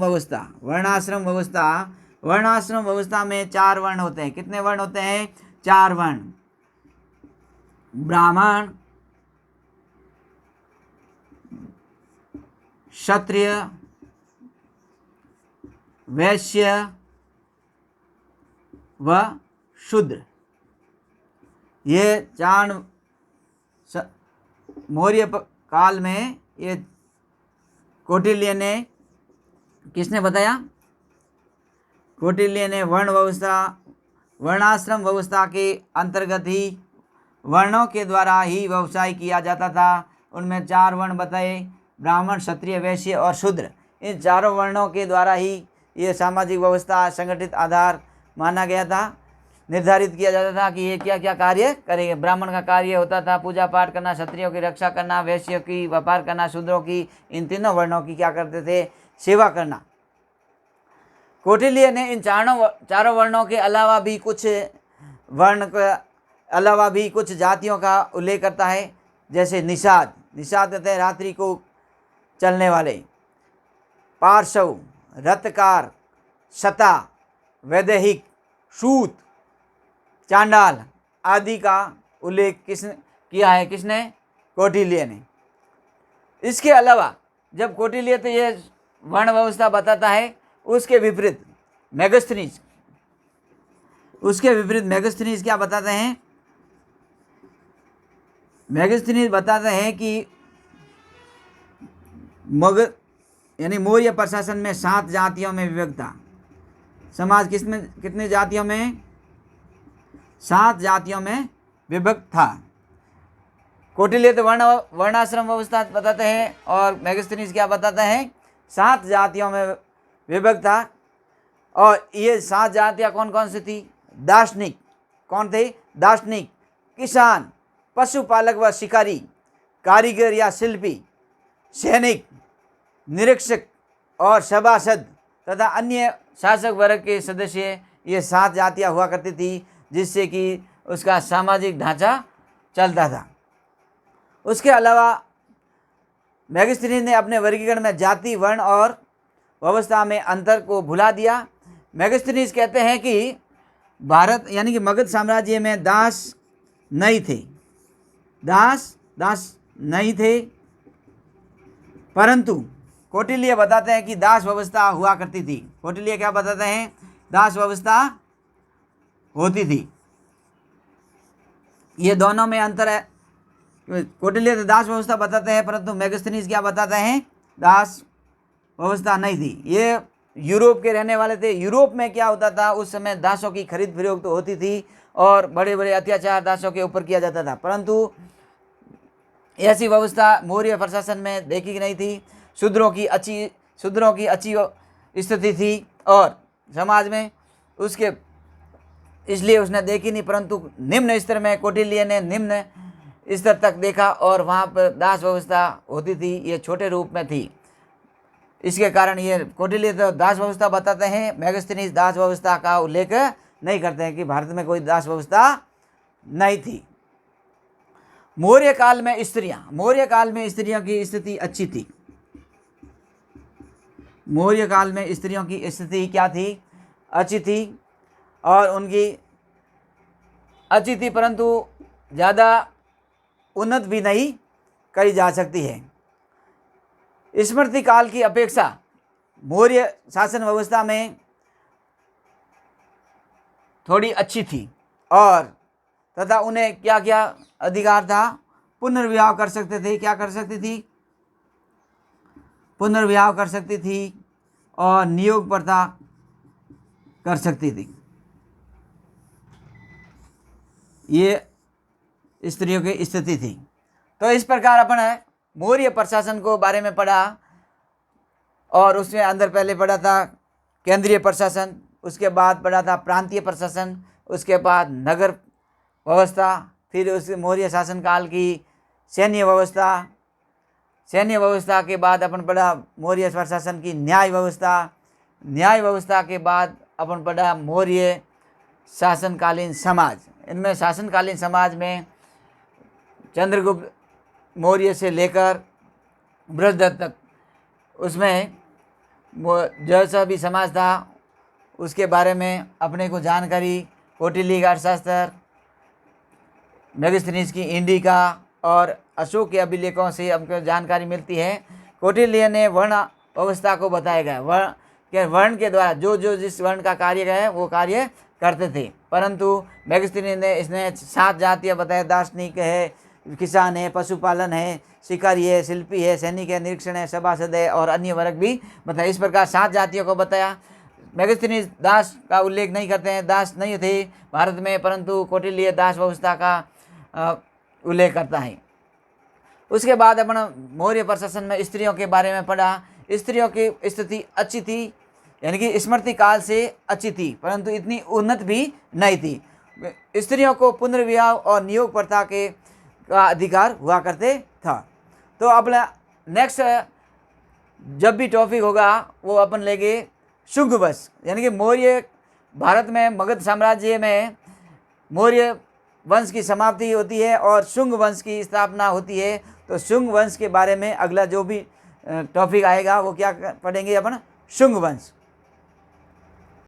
व्यवस्था, वर्णाश्रम व्यवस्था, वर्णाश्रम व्यवस्था में 4 वर्ण होते हैं। कितने वर्ण होते हैं? 4 वर्ण। ब्राह्मण, क्षत्रिय, वैश्य व शूद्र। ये 4 मौर्य काल में ये कौटिल्य ने, किसने बताया? कौटिल्य ने वर्ण व्यवस्था, वर्णाश्रम व्यवस्था के अंतर्गत ही वर्णों के द्वारा ही व्यवसाय किया जाता था। उनमें 4 वर्ण बताए, ब्राह्मण, क्षत्रिय, वैश्य और शूद्र। इन चारों वर्णों के द्वारा ही ये सामाजिक व्यवस्था संगठित आधार माना गया था, निर्धारित किया जाता था कि ये क्या क्या कार्य करेंगे। ब्राह्मण का कार्य होता था पूजा पाठ करना, क्षत्रियों की रक्षा करना, वैश्यों की व्यापार करना, शूद्रों की, इन तीनों वर्णों की क्या करते थे? सेवा करना। कौटिल्य ने इन चारों वर्णों के अलावा भी कुछ वर्ण के अलावा भी कुछ जातियों का उल्लेख करता है, जैसे निषाद। निषाद कहते हैं रात्रि को चलने वाले। पार्श्व, रथकार, शता, वैदेहिक, सूत, चांडाल आदि का उल्लेख किसने किया है? किसने? कौटिल्य ने। इसके अलावा जब कौटिल्य तो ये वर्ण व्यवस्था बताता है, उसके विपरीत मेगास्थनीज, क्या बताते हैं? मेगास्थनीज बताते हैं कि मगध यानी मौर्य प्रशासन में 7 जातियों में विभक्त था। समाज कितने जातियों में? 7 जातियों में विभक्त था। कौटिल्य तो वर्णाश्रम व्यवस्था बताते हैं और मेगास्थनीज क्या बताते हैं? 7 जातियों में विभक्त था। और ये 7 जातियाँ कौन कौन सी थी? दार्शनिक। कौन थे? दार्शनिक, किसान, पशुपालक व शिकारी, कारीगर या शिल्पी, सैनिक, निरीक्षक और सभासद तथा अन्य शासक वर्ग के सदस्य। ये 7 जातियाँ हुआ करती थी, जिससे कि उसका सामाजिक ढांचा चलता था। उसके अलावा मेगास्थनीज ने अपने वर्गीकरण में जाति, वर्ण और व्यवस्था में अंतर को भुला दिया। मेगास्थनीज कहते हैं कि भारत यानी कि मगध साम्राज्य में दास नहीं थे, दास नहीं थे, परंतु कौटिल्य बताते हैं कि दास व्यवस्था हुआ करती थी। कौटिल्य क्या बताते हैं? दास व्यवस्था होती थी। ये दोनों में अंतर है। कौटिल्य तो दास व्यवस्था बताते हैं, परंतु मेगास्थनीज क्या बताते हैं? दास व्यवस्था नहीं थी। ये यूरोप के रहने वाले थे। यूरोप में क्या होता था? उस समय दासों की खरीद फरोख्त तो होती थी और बड़े बड़े अत्याचार दासों के ऊपर किया जाता था, परंतु ऐसी व्यवस्था मौर्य प्रशासन में देखी नहीं थी। शूद्रों की अच्छी स्थिति थी और समाज में उसके, इसलिए उसने देखी नहीं। परंतु निम्न स्तर में कौटिल्य ने निम्न स्तर तक देखा और वहाँ पर दास व्यवस्था होती थी, ये छोटे रूप में थी। इसके कारण ये कौटिल्य तो दास व्यवस्था बताते हैं, मेगास्थनीज दास व्यवस्था का उल्लेख नहीं करते हैं कि भारत में कोई दास व्यवस्था नहीं थी। मौर्य काल में स्त्रियों की स्थिति अच्छी थी। मौर्य काल में स्त्रियों की स्थिति क्या थी? अच्छी थी। और उनकी अच्छी थी, परंतु ज़्यादा उन्नत भी नहीं कही जा सकती है। स्मृति काल की अपेक्षा मौर्य शासन व्यवस्था में थोड़ी अच्छी थी और तथा उन्हें क्या क्या अधिकार था? पुनर्विवाह कर सकते थे। क्या कर सकती थी? पुनर्विवाह कर सकती थी और नियोग प्रथा कर सकती थी। ये स्त्रियों की स्थिति थी। तो इस प्रकार अपन मौर्य प्रशासन को बारे में पढ़ा और उसमें अंदर पहले पढ़ा था केंद्रीय प्रशासन, उसके बाद पढ़ा था प्रांतीय प्रशासन, उसके बाद नगर व्यवस्था, फिर उस मौर्य शासन काल की सैन्य व्यवस्था के बाद अपन पढ़ा मौर्य प्रशासन की न्याय व्यवस्था के बाद अपन पढ़ा मौर्य शासनकालीन समाज। इनमें शासनकालीन समाज में चंद्रगुप्त मौर्य से लेकर बृहस्पति तक उसमें वो जैसा भी समाज था उसके बारे में अपने को जानकारी कौटिल्य का अर्थशास्त्र, मेगास्थनीज की इंडिका और अशोक के अभिलेखों से हमको जानकारी मिलती है। कौटिल्य ने वर्ण अवस्था को बताया गया, वर्ण के द्वारा जो जो जिस वर्ण का कार्य है वो कार्य करते थे, परंतु मेगास्थनीज ने इसने 7 जातियाँ बताया। दार्शनिक है, किसान है, पशुपालन है, शिकारी है, शिल्पी है, सैनिक है, निरीक्षण है, सभासद है और अन्य वर्ग भी बताया। इस प्रकार 7 जातियों को बताया। मेगास्थनीज दास का उल्लेख नहीं करते हैं, दास नहीं थे भारत में, परंतु कौटिल्य दास व्यवस्था का उल्लेख करता है। उसके बाद अपन मौर्य प्रशासन में स्त्रियों के बारे में पढ़ा। स्त्रियों की स्थिति अच्छी थी, यानी कि स्मृति काल से अच्छी थी, परंतु इतनी उन्नत भी नहीं थी। स्त्रियों को पुनर्विवाह और नियोग प्रथा का अधिकार हुआ करते था। तो अपना नेक्स्ट जब भी टॉपिक होगा वो अपन लेंगे शुंग वंश, यानी कि मौर्य भारत में मगध साम्राज्य में मौर्य वंश की समाप्ति होती है और शुंग वंश की स्थापना होती है। तो शुंग वंश के बारे में अगला जो भी टॉपिक आएगा वो क्या पढ़ेंगे अपन, शुंग वंश।